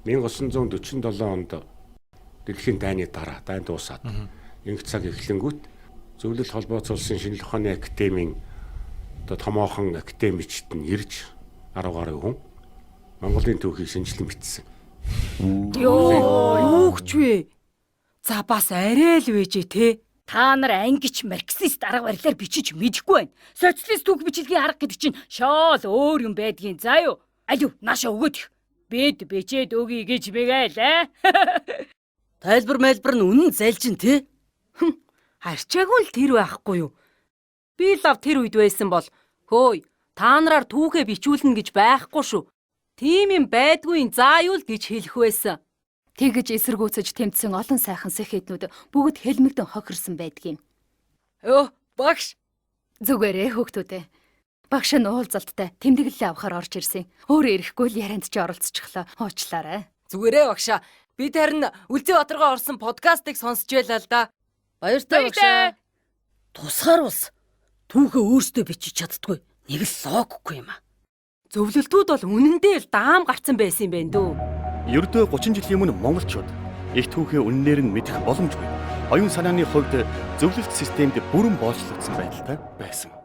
1947 онд дэлхийн дайны дараа дайн дуусаад инх цаг эхлэнгүүт Зөвлөлт холбооц улсын шинжлэх ухааны академийн томоохон академичд нь ирж 10 гаруй хүн Монголын түүхийг шинжилэн бичсэн. Юу ч вэ? За бас арай л вэжээ те. Та нар ангич марксист арга барилаар бичиж мэдэхгүй байна. Социалист түүх бичлэгийн арга гэдэг чинь шоол өөр юм байдгийн. За юу? Алив нааша өгөөд их. Бид бичээд өгье гэж мэгээл Тайлбар нь үнэн залжин те. Харчаагүй л тэр байхгүй юу? Би лав тэр үед байсан бол хөөе та нараар түүхээ бичүүлнэ гэж байхгүй шүү. Тийм юм байдгүй заа юу л гэж хэлэх байсан. Тэгж эсэргүүцэж тэмцсэн олон сайхан сэхэднүүд бүгд хэлмэгдэн хохирсон байдгийн. Өө багш Зүгээрээ хүүхдүүдээ. Багш нь уулзалттай тэмдэглэл авахар орж ирсэн. Өөрөө ирэхгүй л ярианд ч оролцчихлоо. Уучлаарай. Зүгээрээ багшаа. Бид харин Үлзий Батаргаа орсон подкастыг сонсч байлаа л да. Баяртай багшаа. Тусгаар ус. Түүхээ өөртөө бичиж чаддгүй. Нэг л логикгүй юм аа. Зөвлөлтүүд бол үнэндээ л даам гарцсан байсан юм байна дөө. Ердөө 30 жилийн өмнө монголчууд их түүхээ үннээр нь мэдэх боломжгүй. Оюун санааны хувьд зөвлөлт системд бүрэн боолчлогдсон байдалтай байсан.